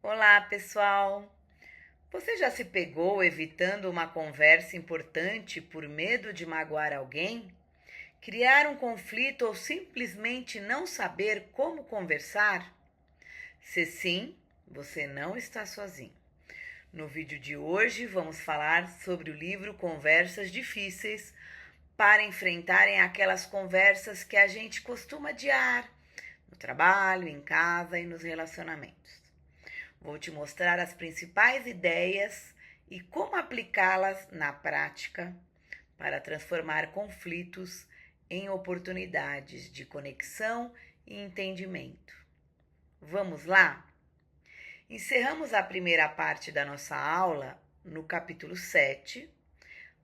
Olá, pessoal! Você já se pegou evitando uma conversa importante por medo de magoar alguém? Criar um conflito ou simplesmente não saber como conversar? Se sim, você não está sozinho. No vídeo de hoje, vamos falar sobre o livro Conversas Difíceis para enfrentarem aquelas conversas que a gente costuma adiar no trabalho, em casa e nos relacionamentos. Vou te mostrar as principais ideias e como aplicá-las na prática para transformar conflitos em oportunidades de conexão e entendimento. Vamos lá? Encerramos a primeira parte da nossa aula no capítulo 7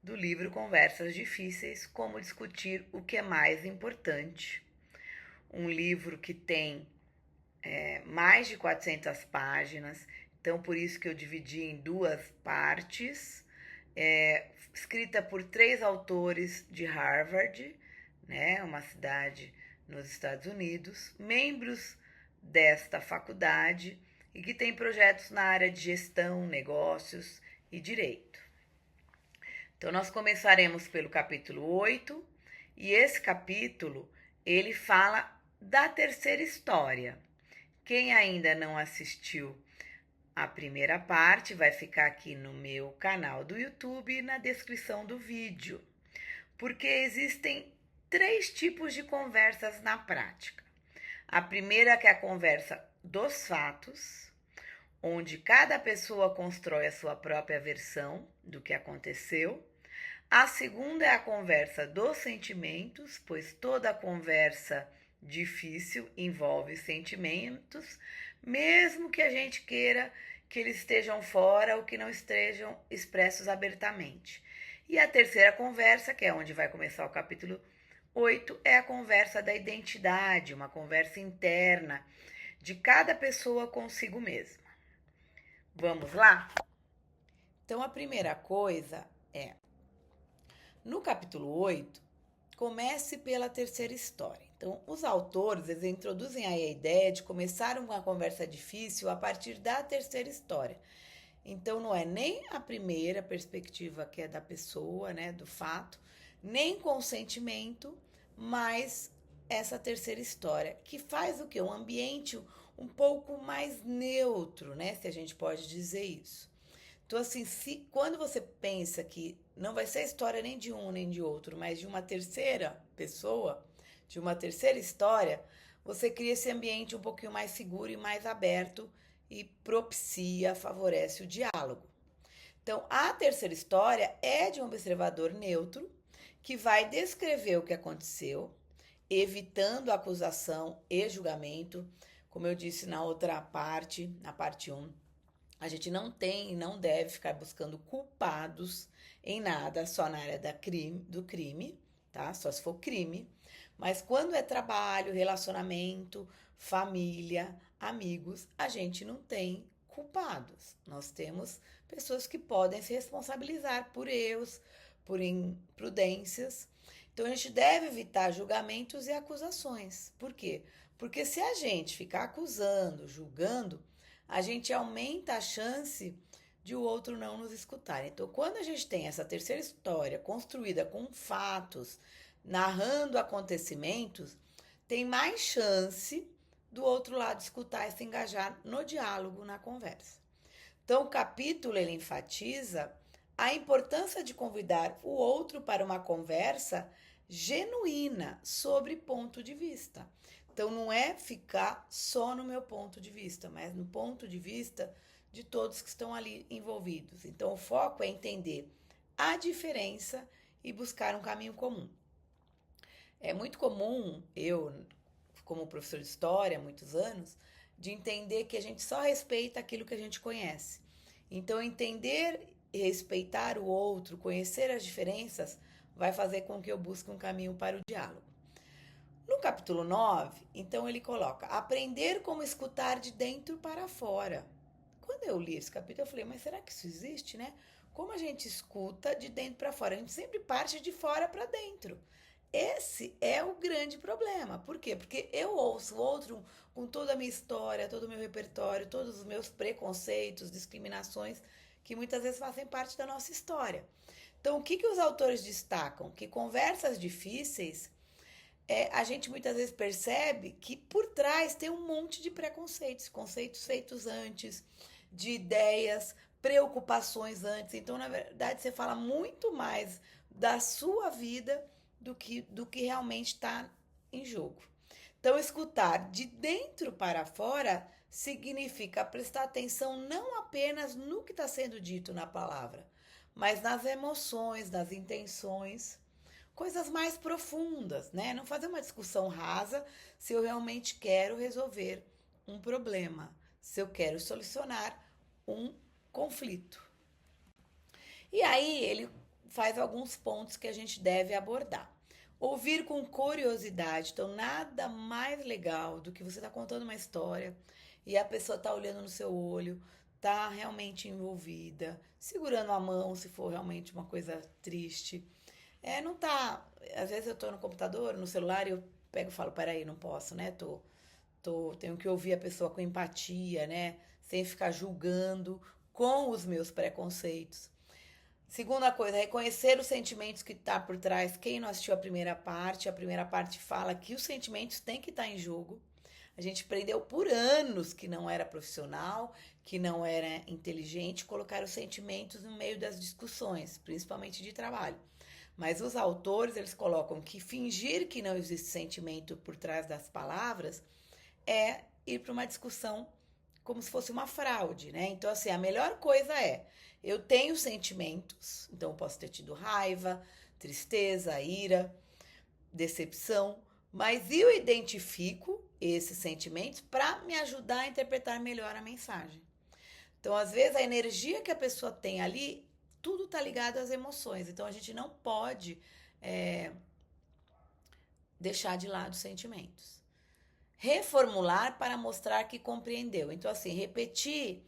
do livro Conversas Difíceis, como discutir o que é mais importante. Um livro que tem mais de 400 páginas, então por isso que eu dividi em duas partes, escrita por 3 autores de Harvard, né, uma cidade nos Estados Unidos, membros desta faculdade e que tem projetos na área de gestão, negócios e direito. Então nós começaremos pelo capítulo 8 e esse capítulo ele fala da terceira história. Quem ainda não assistiu a primeira parte vai ficar aqui no meu canal do YouTube e na descrição do vídeo, porque existem 3 tipos de conversas na prática. A primeira que é a conversa dos fatos, onde cada pessoa constrói a sua própria versão do que aconteceu. A segunda é a conversa dos sentimentos, pois toda conversa difícil envolve sentimentos, mesmo que a gente queira que eles estejam fora ou que não estejam expressos abertamente. E a terceira conversa, que é onde vai começar o capítulo 8, é a conversa da identidade, uma conversa interna de cada pessoa consigo mesma. Vamos lá? Então, a primeira coisa é, no capítulo 8, comece pela terceira história. Então, os autores eles introduzem aí a ideia de começar uma conversa difícil a partir da terceira história. Então, não é nem a primeira perspectiva que é da pessoa, né, do fato, nem com o sentimento, mas essa terceira história, que faz o quê? Um ambiente um pouco mais neutro, né, se a gente pode dizer isso. Então, assim, quando você pensa que não vai ser a história nem de um nem de outro, mas de uma terceira pessoa, de uma terceira história, você cria esse ambiente um pouquinho mais seguro e mais aberto e propicia, favorece o diálogo. Então, a terceira história é de um observador neutro que vai descrever o que aconteceu, evitando acusação e julgamento. Como eu disse na outra parte, na parte 1, a gente não tem e não deve ficar buscando culpados em nada, só na área do crime, tá? Só se for crime. Mas quando é trabalho, relacionamento, família, amigos, a gente não tem culpados. Nós temos pessoas que podem se responsabilizar por erros, por imprudências. Então a gente deve evitar julgamentos e acusações. Por quê? Porque se a gente ficar acusando, julgando, a gente aumenta a chance de o outro não nos escutar. Então, quando a gente tem essa terceira história construída com fatos, narrando acontecimentos, tem mais chance do outro lado escutar e se engajar no diálogo, na conversa. Então, o capítulo ele enfatiza a importância de convidar o outro para uma conversa genuína sobre ponto de vista. Então, não é ficar só no meu ponto de vista, mas no ponto de vista de todos que estão ali envolvidos. Então, o foco é entender a diferença e buscar um caminho comum. É muito comum, eu, como professor de história há muitos anos, de entender que a gente só respeita aquilo que a gente conhece. Então, entender e respeitar o outro, conhecer as diferenças, vai fazer com que eu busque um caminho para o diálogo. No capítulo 9, então ele coloca aprender como escutar de dentro para fora. Quando eu li esse capítulo, eu falei, mas será que isso existe, né? Como a gente escuta de dentro para fora? A gente sempre parte de fora para dentro. esse é o grande problema. Por quê? Porque eu ouço o outro com toda a minha história, todo o meu repertório, todos os meus preconceitos, discriminações, que muitas vezes fazem parte da nossa história. Então, o que, que os autores destacam? Que conversas difíceis, a gente muitas vezes percebe que por trás tem um monte de preconceitos, conceitos feitos antes, de ideias, preocupações antes. Então, na verdade, você fala muito mais da sua vida do que realmente está em jogo. Então, escutar de dentro para fora significa prestar atenção não apenas no que está sendo dito na palavra, mas nas emoções, nas intenções, coisas mais profundas, né? Não fazer uma discussão rasa se eu realmente quero resolver um problema, se eu quero solucionar um conflito. E aí ele faz alguns pontos que a gente deve abordar. Ouvir com curiosidade. Então, nada mais legal do que você estar contando uma história e a pessoa tá olhando no seu olho, tá realmente envolvida, segurando a mão se for realmente uma coisa triste. Não tá. Às vezes eu tô no computador, no celular, e eu pego e falo, peraí, não posso, né? Tenho que ouvir a pessoa com empatia, né? Sem ficar julgando com os meus preconceitos. Segunda coisa, reconhecer os sentimentos que está por trás. Quem não assistiu a primeira parte fala que os sentimentos têm que estar em jogo. A gente aprendeu por anos que não era profissional, que não era inteligente, colocar os sentimentos no meio das discussões, principalmente de trabalho. Mas os autores, eles colocam que fingir que não existe sentimento por trás das palavras é ir para uma discussão como se fosse uma fraude, né? Então, assim, a melhor coisa eu tenho sentimentos, então eu posso ter tido raiva, tristeza, ira, decepção, mas eu identifico esses sentimentos para me ajudar a interpretar melhor a mensagem. Então, às vezes, a energia que a pessoa tem ali, tudo está ligado às emoções. Então, a gente não pode deixar de lado os sentimentos. Reformular para mostrar que compreendeu. Então, assim, repetir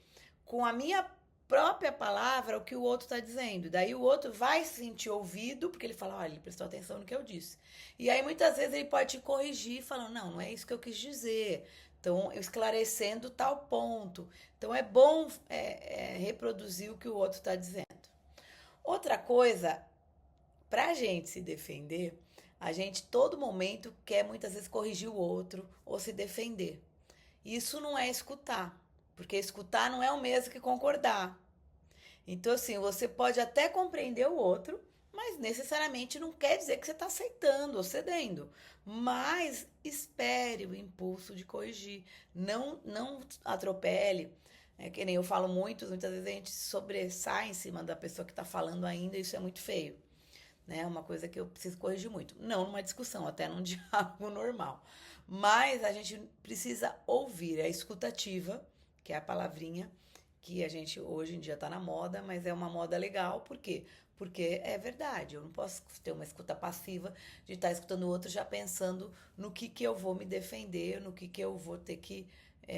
com a minha própria palavra o que o outro está dizendo. Daí o outro vai se sentir ouvido, porque ele fala, olha, ele prestou atenção no que eu disse. E aí, muitas vezes, ele pode te corrigir, falando, não é isso que eu quis dizer. Então, esclarecendo tal ponto. Então, é bom reproduzir o que o outro está dizendo. Outra coisa, para a gente se defender, a gente todo momento quer muitas vezes corrigir o outro ou se defender. Isso não é escutar, porque escutar não é o mesmo que concordar. Então, assim, você pode até compreender o outro, mas necessariamente não quer dizer que você está aceitando ou cedendo. Mas espere o impulso de corrigir. Não atropele. É que nem eu falo muitas vezes a gente sobressai em cima da pessoa que está falando ainda, e isso é muito feio. Né? Uma coisa que eu preciso corrigir muito. Não numa discussão, até num diálogo normal. Mas a gente precisa ouvir a escutativa, que é a palavrinha que a gente hoje em dia está na moda, mas é uma moda legal. Por quê? Porque é verdade. Eu não posso ter uma escuta passiva de estar escutando o outro já pensando no que eu vou me defender, no que eu vou ter que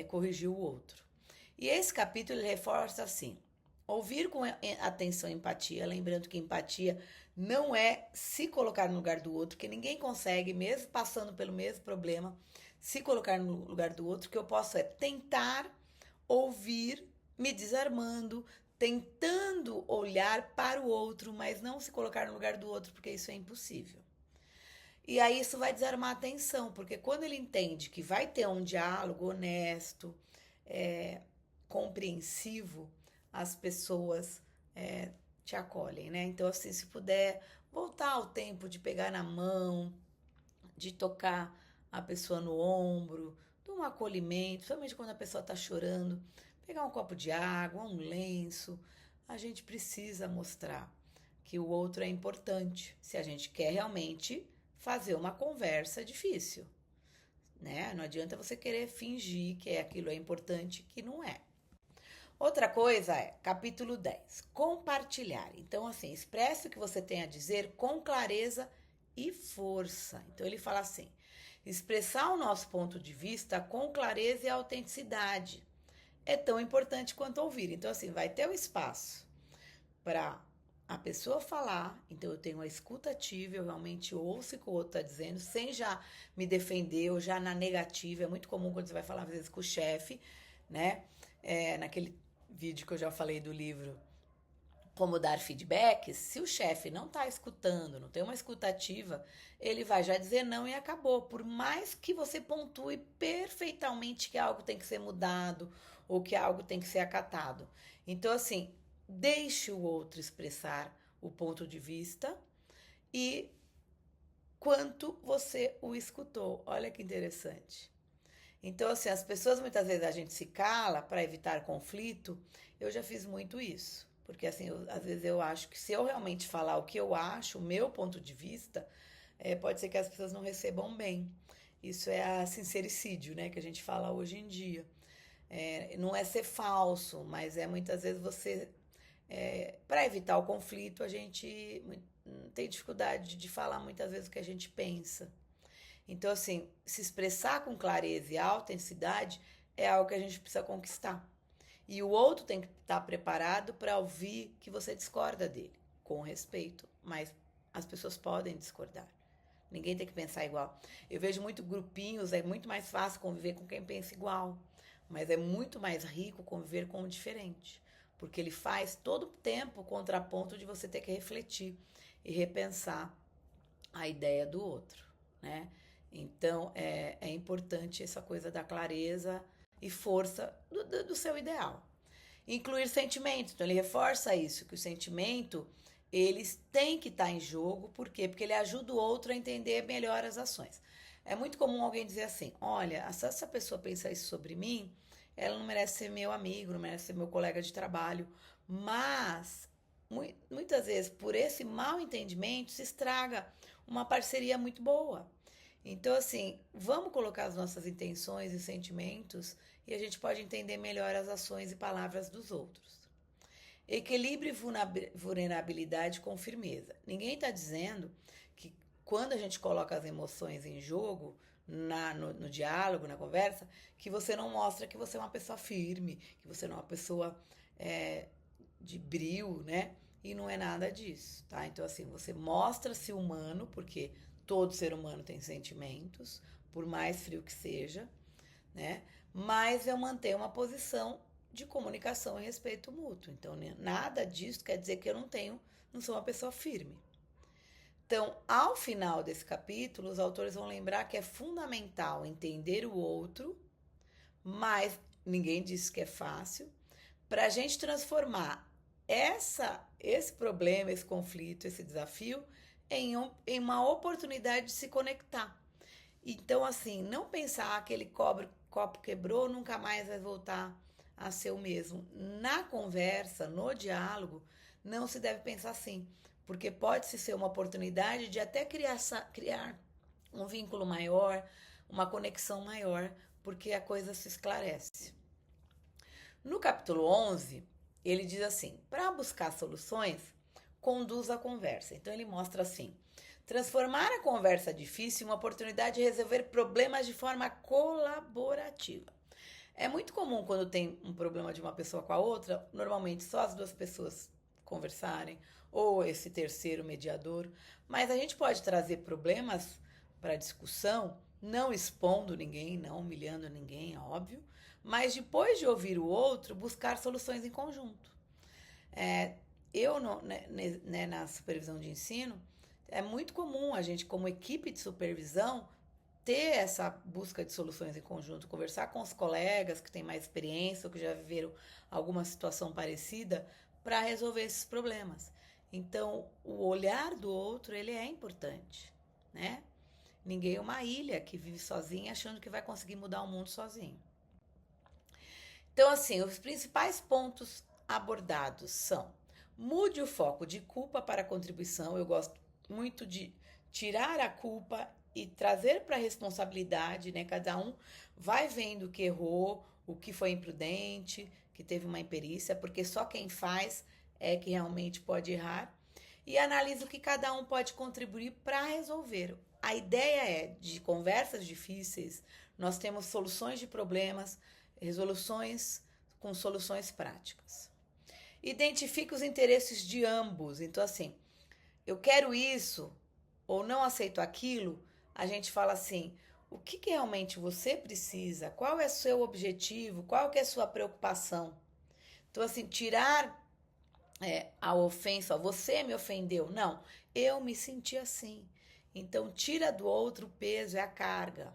corrigir o outro. E esse capítulo ele reforça assim: ouvir com atenção e empatia, lembrando que empatia não é se colocar no lugar do outro, que ninguém consegue, mesmo passando pelo mesmo problema, se colocar no lugar do outro. O que eu posso tentar ouvir, me desarmando, tentando olhar para o outro, mas não se colocar no lugar do outro, porque isso é impossível. E aí isso vai desarmar a tensão, porque quando ele entende que vai ter um diálogo honesto, compreensivo, as pessoas te acolhem, né? Então, assim, se puder voltar ao tempo de pegar na mão, de tocar a pessoa no ombro, de um acolhimento, principalmente quando a pessoa está chorando, pegar um copo de água, um lenço, a gente precisa mostrar que o outro é importante, se a gente quer realmente fazer uma conversa difícil, né? Não adianta você querer fingir que aquilo é importante, que não é. Outra coisa capítulo 10, compartilhar. Então, assim, expresse o que você tem a dizer com clareza e força. Então, ele fala assim, expressar o nosso ponto de vista com clareza e autenticidade é tão importante quanto ouvir. Então, assim, vai ter o espaço para a pessoa falar, então eu tenho a escuta ativa, eu realmente ouço o que o outro está dizendo, sem já me defender ou já na negativa. É muito comum quando você vai falar, às vezes, com o chefe, né? Naquele vídeo que eu já falei do livro Como Dar Feedbacks, se o chefe não está escutando, não tem uma escuta ativa, ele vai já dizer não e acabou. Por mais que você pontue perfeitamente que algo tem que ser mudado ou que algo tem que ser acatado. Então, assim, deixe o outro expressar o ponto de vista e quanto você o escutou. Olha que interessante. Então, assim, as pessoas, muitas vezes a gente se cala para evitar conflito. Eu já fiz muito isso. Porque, assim, às vezes eu acho que se eu realmente falar o que eu acho, o meu ponto de vista, pode ser que as pessoas não recebam bem. Isso é a sincericídio, né, que a gente fala hoje em dia. Não é ser falso, mas é muitas vezes você. Para evitar o conflito, a gente tem dificuldade de falar muitas vezes o que a gente pensa. Então, assim, se expressar com clareza e autenticidade é algo que a gente precisa conquistar. E o outro tem que estar preparado para ouvir que você discorda dele, com respeito, mas as pessoas podem discordar. Ninguém tem que pensar igual. Eu vejo muito grupinhos, é muito mais fácil conviver com quem pensa igual, mas é muito mais rico conviver com o diferente, porque ele faz todo o tempo o contraponto de você ter que refletir e repensar a ideia do outro, né? Então, é importante essa coisa da clareza e força do seu ideal. Incluir sentimentos. Então, ele reforça isso, que o sentimento, eles têm que estar em jogo. Por quê? Porque ele ajuda o outro a entender melhor as ações. É muito comum alguém dizer assim, olha, se essa pessoa pensa isso sobre mim, ela não merece ser meu amigo, não merece ser meu colega de trabalho. Mas, muitas vezes, por esse mal entendimento, se estraga uma parceria muito boa. Então, assim, vamos colocar as nossas intenções e sentimentos e a gente pode entender melhor as ações e palavras dos outros. Equilíbrio e vulnerabilidade com firmeza. Ninguém está dizendo que quando a gente coloca as emoções em jogo, no diálogo, na conversa, que você não mostra que você é uma pessoa firme, que você não é uma pessoa de brio, né? E não é nada disso, tá? Então, assim, você mostra-se humano, porque todo ser humano tem sentimentos, por mais frio que seja, né? Mas eu mantenho uma posição de comunicação e respeito mútuo. Então, nada disso quer dizer que eu não sou uma pessoa firme. Então, ao final desse capítulo, os autores vão lembrar que é fundamental entender o outro, mas ninguém disse que é fácil, para a gente transformar esse problema, esse conflito, esse desafio em uma oportunidade de se conectar. Então, assim, não pensar que aquele copo quebrou, nunca mais vai voltar a ser o mesmo. Na conversa, no diálogo, não se deve pensar assim, porque pode-se ser uma oportunidade de até criar um vínculo maior, uma conexão maior, porque a coisa se esclarece. No capítulo 11, ele diz assim: para buscar soluções, conduz a conversa. Então, ele mostra assim: transformar a conversa difícil em uma oportunidade de resolver problemas de forma colaborativa. É muito comum quando tem um problema de uma pessoa com a outra, normalmente só as duas pessoas conversarem, ou esse terceiro mediador, mas a gente pode trazer problemas para discussão, não expondo ninguém, não humilhando ninguém, é óbvio, mas depois de ouvir o outro, buscar soluções em conjunto. Eu, na supervisão de ensino, é muito comum a gente, como equipe de supervisão, ter essa busca de soluções em conjunto, conversar com os colegas que têm mais experiência ou que já viveram alguma situação parecida para resolver esses problemas. Então, o olhar do outro, ele é importante, né? Ninguém é uma ilha que vive sozinha achando que vai conseguir mudar o mundo sozinho. Então, assim, os principais pontos abordados são: mude o foco de culpa para contribuição. Eu gosto muito de tirar a culpa e trazer para a responsabilidade, né? Cada um vai vendo o que errou, o que foi imprudente, que teve uma imperícia, porque só quem faz é que realmente pode errar. E analisa o que cada um pode contribuir para resolver. A ideia é, de conversas difíceis, nós temos soluções de problemas, resoluções com soluções práticas. Identifique os interesses de ambos. Então, assim, eu quero isso ou não aceito aquilo, a gente fala assim, o que que realmente você precisa? Qual é o seu objetivo? Qual que é a sua preocupação? Então, assim, tirar a ofensa, ó, você me ofendeu. Não, eu me senti assim. Então, tira do outro o peso e a carga.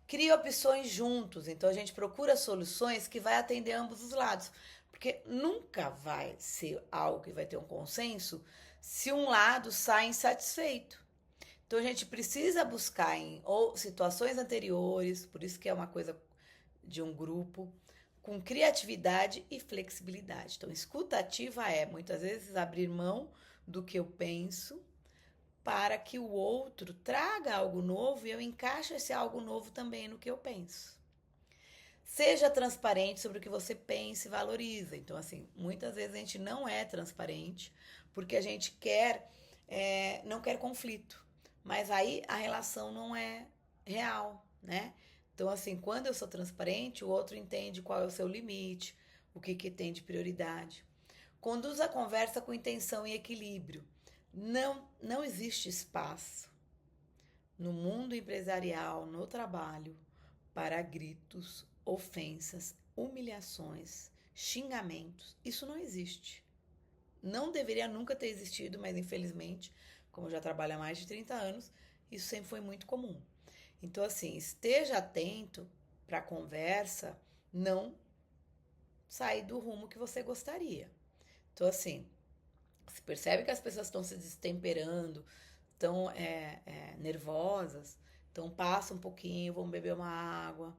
Cria opções juntos. Então, a gente procura soluções que vai atender ambos os lados. Porque nunca vai ser algo que vai ter um consenso se um lado sai insatisfeito. Então, a gente precisa buscar em ou situações anteriores, por isso que é uma coisa de um grupo, com criatividade e flexibilidade. Então, escuta ativa é, muitas vezes, abrir mão do que eu penso para que o outro traga algo novo e eu encaixo esse algo novo também no que eu penso. Seja transparente sobre o que você pensa e valoriza. Então, assim, muitas vezes a gente não é transparente porque a gente não quer conflito. Mas aí a relação não é real, né? Então, assim, quando eu sou transparente, o outro entende qual é o seu limite, o que, que tem de prioridade. Conduza a conversa com intenção e equilíbrio. Não existe espaço no mundo empresarial, no trabalho, para gritos, ofensas, humilhações, xingamentos. Isso não existe. Não deveria nunca ter existido, mas infelizmente, como eu já trabalho há mais de 30 anos, isso sempre foi muito comum. Então, assim, esteja atento para a conversa não sair do rumo que você gostaria. Então, assim, se percebe que as pessoas estão se destemperando, estão nervosas, então passa um pouquinho, vamos beber uma água,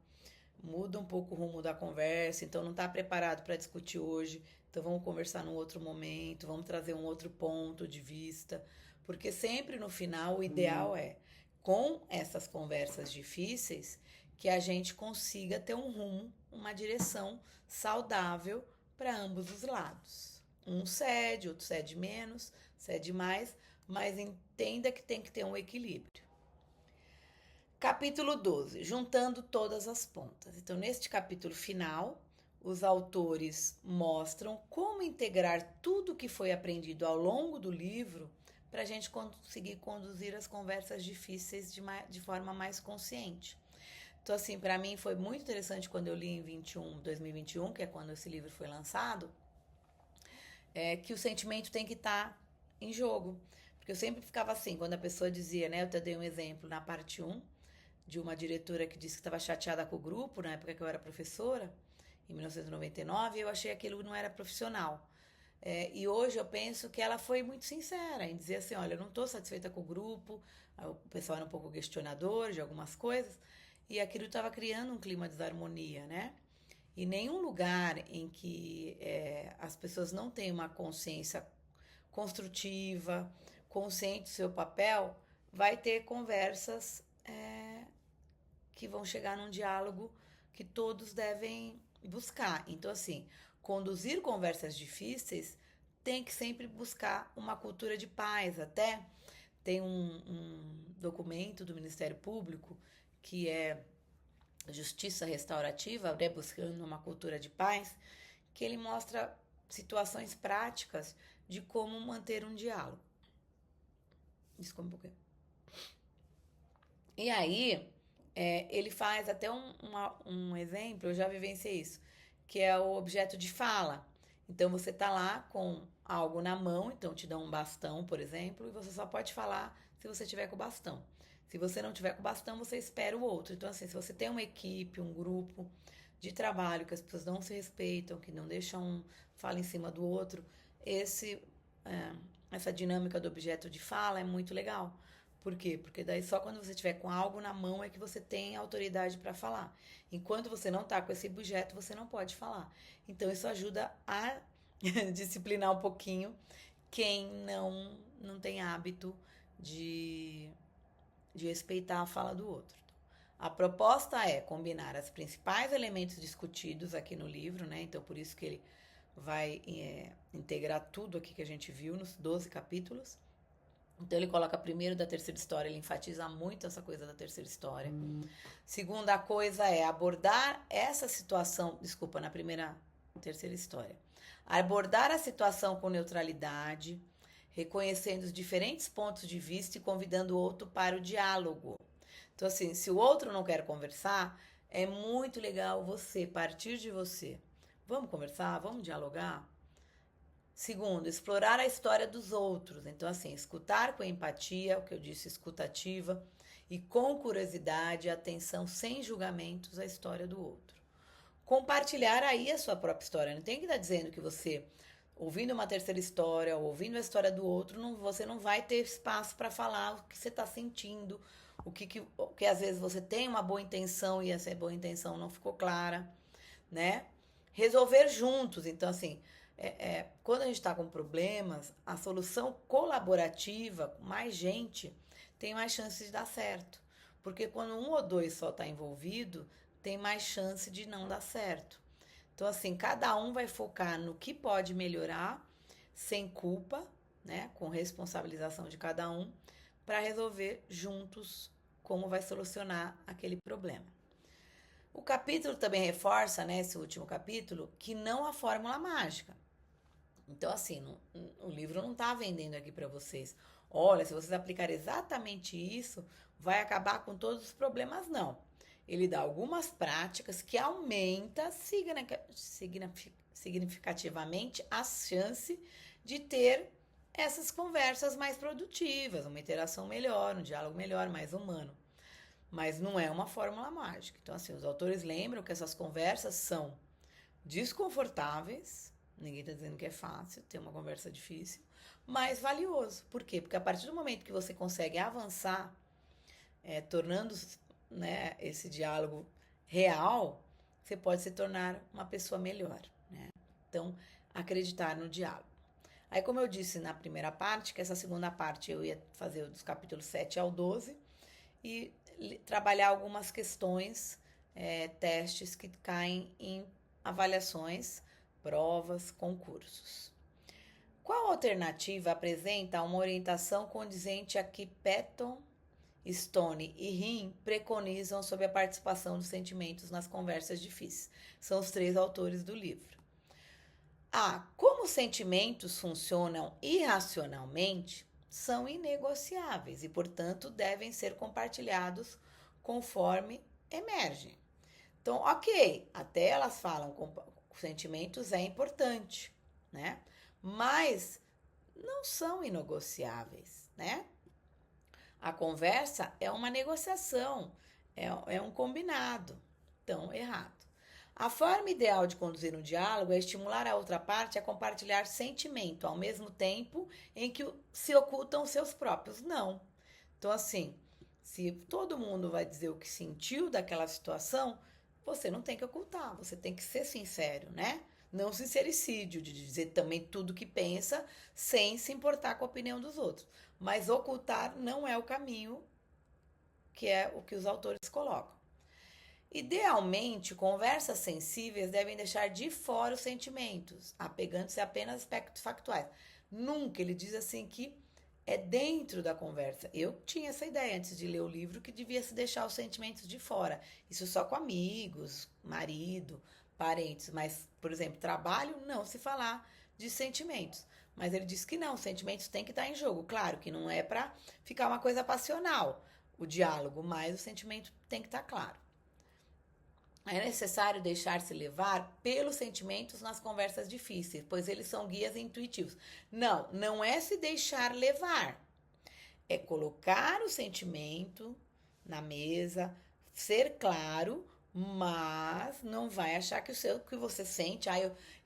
muda um pouco o rumo da conversa, então não está preparado para discutir hoje, então vamos conversar num outro momento, vamos trazer um outro ponto de vista, porque sempre no final o ideal é, com essas conversas difíceis, que a gente consiga ter um rumo, uma direção saudável para ambos os lados. Um cede, outro cede menos, cede mais, mas entenda que tem que ter um equilíbrio. Capítulo 12, juntando todas as pontas. Então, neste capítulo final, os autores mostram como integrar tudo o que foi aprendido ao longo do livro para a gente conseguir conduzir as conversas difíceis de forma mais consciente. Então, assim, para mim foi muito interessante quando eu li em 2021, que é quando esse livro foi lançado, que o sentimento tem que estar em jogo. Porque eu sempre ficava assim, quando a pessoa dizia, né? Eu te dei um exemplo na parte 1, de uma diretora que disse que estava chateada com o grupo, na época que eu era professora, em 1999, e eu achei que aquilo não era profissional. E hoje eu penso que ela foi muito sincera em dizer assim, olha, eu não estou satisfeita com o grupo, o pessoal era um pouco questionador de algumas coisas, e aquilo estava criando um clima de desarmonia, né? E nenhum lugar em que as pessoas não têm uma consciência construtiva, consciente do seu papel, vai ter conversas que vão chegar num diálogo que todos devem buscar. Então, assim, conduzir conversas difíceis tem que sempre buscar uma cultura de paz. Até tem um documento do Ministério Público que é Justiça Restaurativa, né, buscando uma cultura de paz, que ele mostra situações práticas de como manter um diálogo. Desculpa um pouquinho. E aí, ele faz até um exemplo, eu já vivenciei isso, que é o objeto de fala. Então, você tá lá com algo na mão, então te dá um bastão, por exemplo, e você só pode falar se você tiver com o bastão. Se você não tiver com o bastão, você espera o outro. Então, assim, se você tem uma equipe, um grupo de trabalho, que as pessoas não se respeitam, que não deixam um fala em cima do outro, essa dinâmica do objeto de fala é muito legal. Por quê? Porque daí só quando você tiver com algo na mão é que você tem autoridade para falar. Enquanto você não tá com esse objeto, você não pode falar. Então isso ajuda a disciplinar um pouquinho quem não tem hábito de respeitar a fala do outro. A proposta é combinar os principais elementos discutidos aqui no livro, né? Então por isso que ele vai integrar tudo aqui que a gente viu nos 12 capítulos. Então ele coloca primeiro da terceira história, ele enfatiza muito essa coisa da terceira história. Segunda coisa é abordar essa situação, desculpa, na primeira terceira história. Abordar a situação com neutralidade, reconhecendo os diferentes pontos de vista e convidando o outro para o diálogo. Então, assim, se o outro não quer conversar, é muito legal você partir de você. Vamos conversar? Vamos dialogar? Segundo, explorar a história dos outros. Então, assim, escutar com empatia, o que eu disse, escutativa, e com curiosidade, atenção sem julgamentos a história do outro. Compartilhar aí a sua própria história. Não tem que estar dizendo que você, ouvindo uma terceira história, ou ouvindo a história do outro, você não vai ter espaço para falar o que você está sentindo, o que às vezes você tem uma boa intenção e essa boa intenção não ficou clara, né? Resolver juntos. Então, assim, quando a gente está com problemas, a solução colaborativa, com mais gente, tem mais chance de dar certo. Porque quando um ou dois só está envolvido, tem mais chance de não dar certo. Então, assim, cada um vai focar no que pode melhorar, sem culpa, né? Com responsabilização de cada um, para resolver juntos como vai solucionar aquele problema. O capítulo também reforça, né, esse último capítulo, que não há fórmula mágica. Então, assim, o livro não está vendendo aqui para vocês. Olha, se vocês aplicarem exatamente isso, vai acabar com todos os problemas, não. Ele dá algumas práticas que aumenta significativamente a chance de ter essas conversas mais produtivas, uma interação melhor, um diálogo melhor, mais humano. Mas não é uma fórmula mágica. Então, assim, os autores lembram que essas conversas são desconfortáveis, ninguém está dizendo que é fácil ter uma conversa difícil, mas valioso. Por quê? Porque a partir do momento que você consegue avançar, tornando, né, esse diálogo real, você pode se tornar uma pessoa melhor, né? Então, acreditar no diálogo. Aí, como eu disse na primeira parte, que essa segunda parte eu ia fazer dos capítulos 7 ao 12 e trabalhar algumas questões, testes que caem em avaliações, provas, concursos. Qual alternativa apresenta uma orientação condizente a que Patton, Stone e Rim preconizam sobre a participação dos sentimentos nas conversas difíceis? São os 3 autores do livro. Como os sentimentos funcionam irracionalmente, são inegociáveis e, portanto, devem ser compartilhados conforme emergem. Então, ok, até elas falam que sentimentos é importante, né? Mas não são inegociáveis, né? A conversa é uma negociação, é um combinado. Então, errado. A forma ideal de conduzir um diálogo é estimular a outra parte a compartilhar sentimento, ao mesmo tempo em que se ocultam os seus próprios. Não. Então, assim, se todo mundo vai dizer o que sentiu daquela situação, você não tem que ocultar, você tem que ser sincero, né? Não sincericídio, de dizer também tudo que pensa, sem se importar com a opinião dos outros. Mas ocultar não é o caminho, que é o que os autores colocam. Idealmente, conversas sensíveis devem deixar de fora os sentimentos, apegando-se apenas a aspectos factuais. Nunca, ele diz assim que é dentro da conversa. Eu tinha essa ideia antes de ler o livro que devia se deixar os sentimentos de fora. Isso só com amigos, marido, parentes. Mas, por exemplo, trabalho, não se falar de sentimentos. Mas ele diz que não, os sentimentos têm que estar em jogo. Claro que não é para ficar uma coisa passional, o diálogo, mas o sentimento tem que estar claro. É necessário deixar-se levar pelos sentimentos nas conversas difíceis, pois eles são guias intuitivos. Não, não é se deixar levar. É colocar o sentimento na mesa, ser claro, mas não vai achar que o que você sente,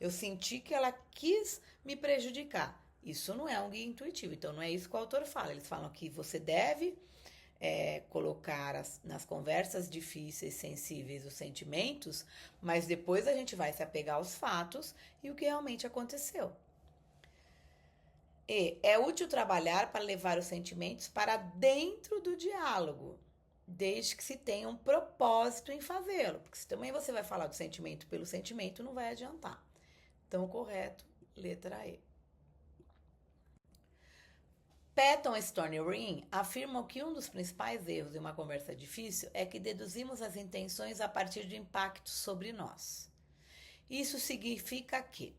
eu senti que ela quis me prejudicar. Isso não é um guia intuitivo, então não é isso que o autor fala. Eles falam que você deve colocar nas conversas difíceis, sensíveis, os sentimentos, mas depois a gente vai se apegar aos fatos e o que realmente aconteceu. E é útil trabalhar para levar os sentimentos para dentro do diálogo, desde que se tenha um propósito em fazê-lo, porque se também você vai falar do sentimento pelo sentimento, não vai adiantar. Então, o correto, letra E. Patton, Stone e Rim afirmam que um dos principais erros de uma conversa difícil é que deduzimos as intenções a partir de impactos sobre nós. Isso significa que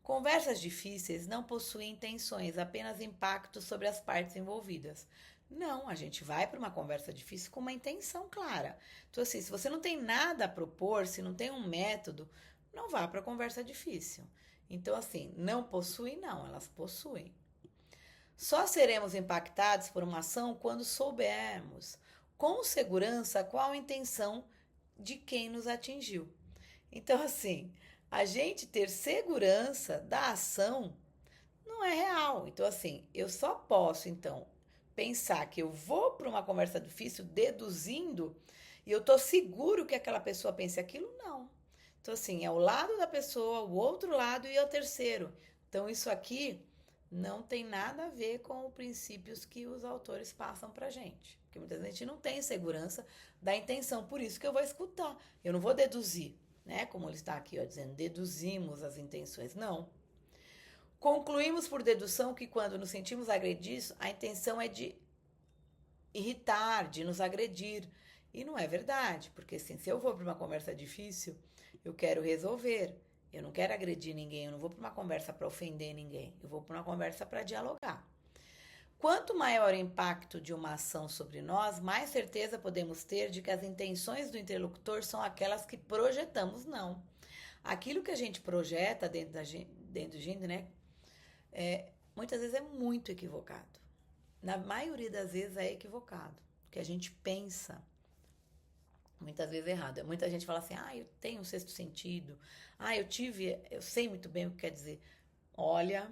conversas difíceis não possuem intenções, apenas impactos sobre as partes envolvidas. Não, a gente vai para uma conversa difícil com uma intenção clara. Então, assim, se você não tem nada a propor, se não tem um método, não vá para a conversa difícil. Então, assim, não possuem, não, elas possuem. Só seremos impactados por uma ação quando soubermos com segurança qual a intenção de quem nos atingiu. Então, assim, a gente ter segurança da ação não é real. Então, assim, eu só posso, então, pensar que eu vou para uma conversa difícil deduzindo e eu tô seguro que aquela pessoa pense aquilo? Não. Então, assim, é o lado da pessoa, o outro lado e o terceiro. Então, isso aqui não tem nada a ver com os princípios que os autores passam pra gente. Porque muitas vezes a gente não tem segurança da intenção, por isso que eu vou escutar. Eu não vou deduzir, né? Como ele está aqui, ó, dizendo, deduzimos as intenções. Não. Concluímos por dedução que quando nos sentimos agredidos, a intenção é de irritar, de nos agredir. E não é verdade, porque assim, se eu vou para uma conversa difícil, eu quero resolver. Eu não quero agredir ninguém, eu não vou para uma conversa para ofender ninguém. Eu vou para uma conversa para dialogar. Quanto maior o impacto de uma ação sobre nós, mais certeza podemos ter de que as intenções do interlocutor são aquelas que projetamos, não. Aquilo que a gente projeta dentro da gente, né? Muitas vezes é muito equivocado. Na maioria das vezes é equivocado. O que a gente pensa, muitas vezes errado. Muita gente fala assim, eu tenho um sexto sentido. Eu sei muito bem o que quer dizer. Olha,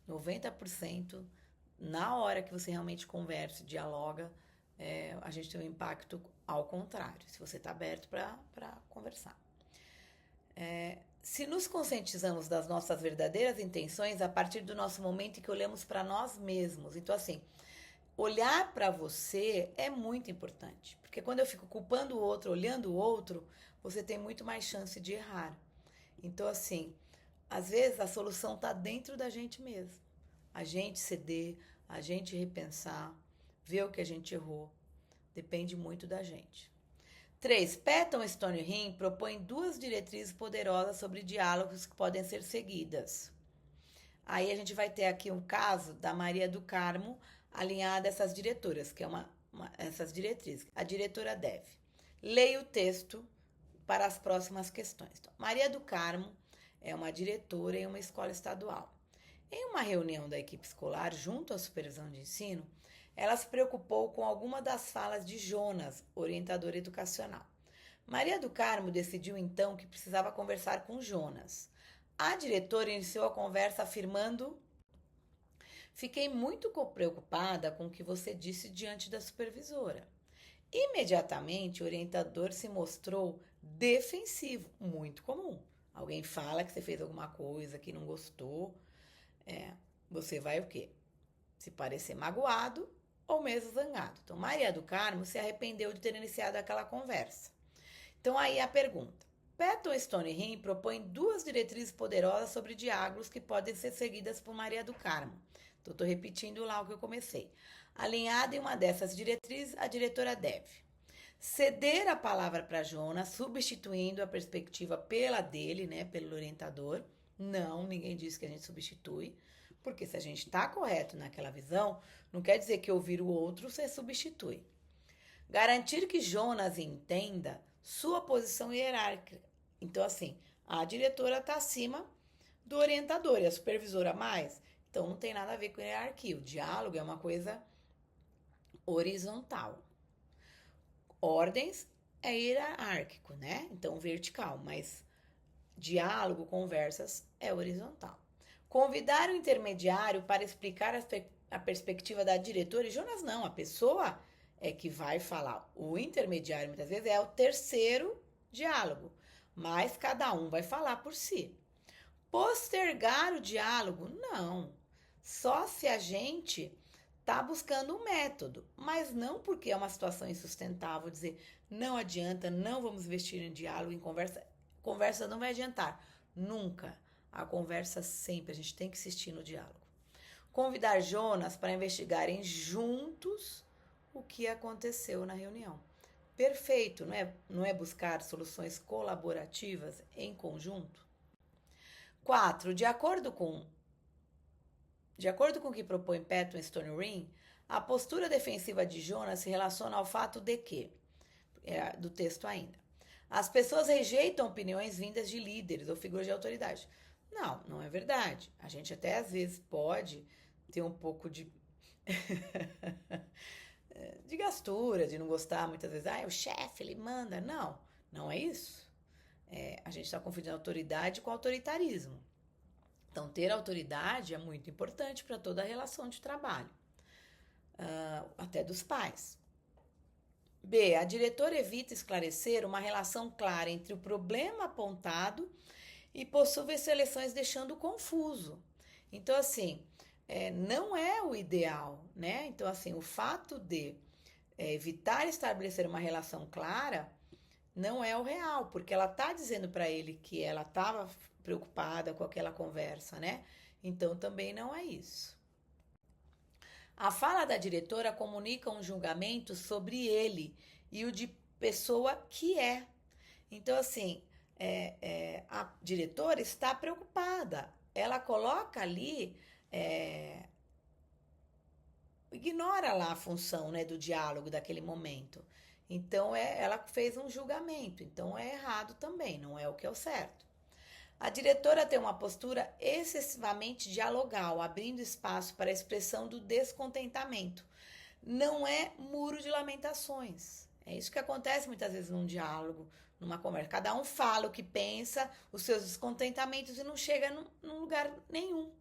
90%, na hora que você realmente conversa, dialoga, a gente tem um impacto ao contrário, se você está aberto para conversar. Se nos conscientizamos das nossas verdadeiras intenções a partir do nosso momento em que olhamos para nós mesmos. Então, assim, olhar para você é muito importante. Porque quando eu fico culpando o outro, olhando o outro, você tem muito mais chance de errar. Então, assim, às vezes a solução está dentro da gente mesmo. A gente ceder, a gente repensar, ver o que a gente errou. Depende muito da gente. 3. Patton e Stoneham propõem 2 diretrizes poderosas sobre diálogos que podem ser seguidas. Aí a gente vai ter aqui um caso da Maria do Carmo alinhada a essas diretoras, que é essas diretrizes. A diretora deve. Leia o texto para as próximas questões. Então, Maria do Carmo é uma diretora em uma escola estadual. Em uma reunião da equipe escolar, junto à supervisão de ensino, ela se preocupou com alguma das falas de Jonas, orientador educacional. Maria do Carmo decidiu então que precisava conversar com Jonas. A diretora iniciou a conversa afirmando: fiquei muito preocupada com o que você disse diante da supervisora. Imediatamente, o orientador se mostrou defensivo, muito comum. Alguém fala que você fez alguma coisa que não gostou, você vai o quê? Se parecer magoado ou mesmo zangado. Então, Maria do Carmo se arrependeu de ter iniciado aquela conversa. Então, aí a pergunta. Patton e Stoneham propõem 2 diretrizes poderosas sobre diálogos que podem ser seguidas por Maria do Carmo. Então, estou repetindo lá o que eu comecei. Alinhada em uma dessas diretrizes, a diretora deve ceder a palavra para Jonas, substituindo a perspectiva pela dele, né, pelo orientador. Não, ninguém disse que a gente substitui. Porque se a gente está correto naquela visão, não quer dizer que ouvir o outro você substitui. Garantir que Jonas entenda sua posição hierárquica. Então, assim, a diretora está acima do orientador e a supervisora mais. Então, não tem nada a ver com hierarquia. O diálogo é uma coisa horizontal. Ordens é hierárquico, né? Então, vertical. Mas diálogo, conversas é horizontal. Convidar o intermediário para explicar a perspectiva da diretora. E Jonas não, a pessoa é que vai falar. O intermediário, muitas vezes, é o terceiro diálogo. Mas cada um vai falar por si. Postergar o diálogo? Não. Só se a gente está buscando um método. Mas não porque é uma situação insustentável. Dizer, não adianta, não vamos investir em diálogo, em conversa. Conversa não vai adiantar. Nunca. A conversa sempre, a gente tem que insistir no diálogo. Convidar Jonas para investigarem juntos o que aconteceu na reunião. perfeito, não é buscar soluções colaborativas em conjunto? 4. De acordo com o que propõe Patton e Stonering, a postura defensiva de Jonas se relaciona ao fato de que, do texto ainda, as pessoas rejeitam opiniões vindas de líderes ou figuras de autoridade. Não, não é verdade. A gente até às vezes pode ter um pouco de de gastura, de não gostar muitas vezes. O chefe, ele manda. Não, não é isso. A gente está confundindo autoridade com autoritarismo. Então, ter autoridade é muito importante para toda a relação de trabalho, até dos pais. B. A diretora evita esclarecer uma relação clara entre o problema apontado e possíveis seleções, deixando confuso. Então, assim, não é o ideal, né? Então, assim, o fato de evitar estabelecer uma relação clara não é o real, porque ela tá dizendo para ele que ela estava preocupada com aquela conversa, né? Então, também não é isso. A fala da diretora comunica um julgamento sobre ele e o de pessoa que é. Então, assim, a diretora está preocupada. Ela coloca ali, ignora lá a função, né, do diálogo daquele momento. Então, ela fez um julgamento. Então, é errado também, não é o que é o certo. A diretora tem uma postura excessivamente dialogal, abrindo espaço para a expressão do descontentamento. Não é muro de lamentações. É isso que acontece muitas vezes num diálogo, numa conversa. Cada um fala o que pensa, os seus descontentamentos e não chega num lugar nenhum.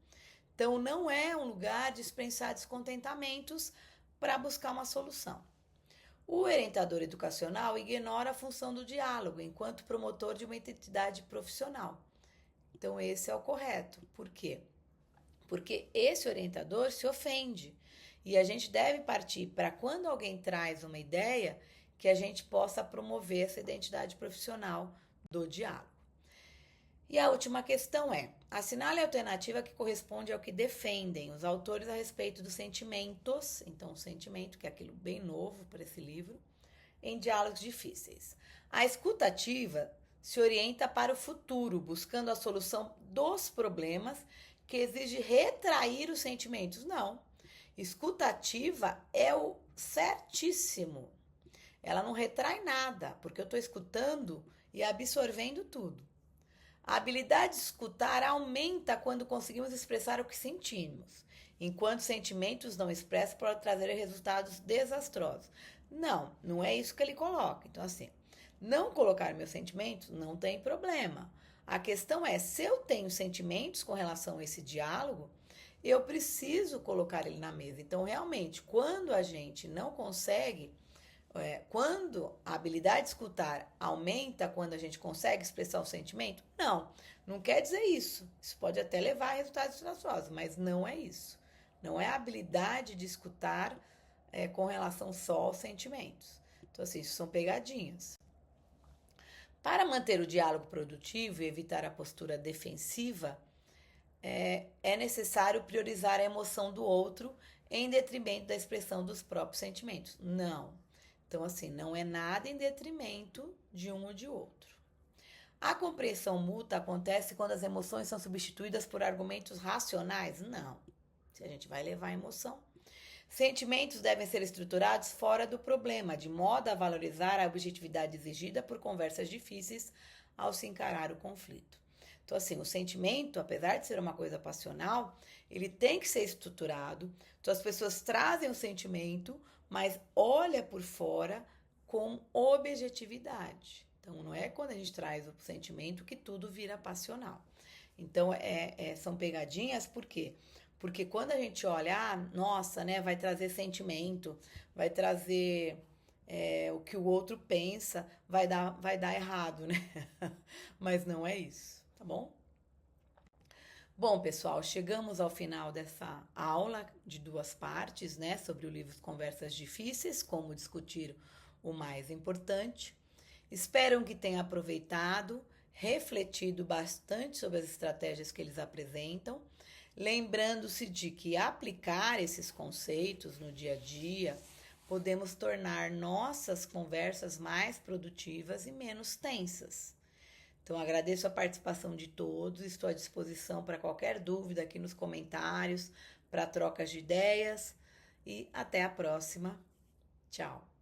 Então, não é um lugar de expressar descontentamentos para buscar uma solução. O orientador educacional ignora a função do diálogo enquanto promotor de uma identidade profissional. Então, esse é o correto. Por quê? Porque esse orientador se ofende. E a gente deve partir para quando alguém traz uma ideia, que a gente possa promover essa identidade profissional do diálogo. E a última questão é: assinale a alternativa que corresponde ao que defendem os autores a respeito dos sentimentos. Então, o sentimento, que é aquilo bem novo para esse livro, em diálogos difíceis. A escuta ativa se orienta para o futuro, buscando a solução dos problemas, que exige retrair os sentimentos. Não. Escuta ativa é o certíssimo. Ela não retrai nada, porque eu estou escutando e absorvendo tudo. A habilidade de escutar aumenta quando conseguimos expressar o que sentimos, enquanto sentimentos não expressos podem trazer resultados desastrosos. Não, não é isso que ele coloca. Então, assim, não colocar meus sentimentos não tem problema. A questão é, se eu tenho sentimentos com relação a esse diálogo, eu preciso colocar ele na mesa. Então, realmente, quando a gente não consegue, quando a habilidade de escutar aumenta quando a gente consegue expressar o sentimento, não quer dizer isso. Isso pode até levar a resultados desastrosos, mas não é isso. Não é a habilidade de escutar com relação só aos sentimentos. Então, assim, isso são pegadinhas. Para manter o diálogo produtivo e evitar a postura defensiva, é necessário priorizar a emoção do outro em detrimento da expressão dos próprios sentimentos. Não. Então, assim, não é nada em detrimento de um ou de outro. A compreensão mútua acontece quando as emoções são substituídas por argumentos racionais? Não. Se a gente vai levar a emoção. Sentimentos devem ser estruturados fora do problema, de modo a valorizar a objetividade exigida por conversas difíceis ao se encarar o conflito. Então, assim, o sentimento, apesar de ser uma coisa passional, ele tem que ser estruturado. Então, as pessoas trazem o sentimento, mas olha por fora com objetividade. Então, não é quando a gente traz o sentimento que tudo vira passional. Então, são pegadinhas, por quê? Porque quando a gente olha, nossa, né, vai trazer sentimento, vai trazer o que o outro pensa, vai dar errado, né? Mas não é isso, tá bom? Bom, pessoal, chegamos ao final dessa aula de 2 partes, né, sobre o livro Conversas Difíceis, como discutir o mais importante. Espero que tenha aproveitado, refletido bastante sobre as estratégias que eles apresentam, lembrando-se de que aplicar esses conceitos no dia a dia podemos tornar nossas conversas mais produtivas e menos tensas. Então, agradeço a participação de todos, estou à disposição para qualquer dúvida aqui nos comentários, para trocas de ideias e até a próxima. Tchau!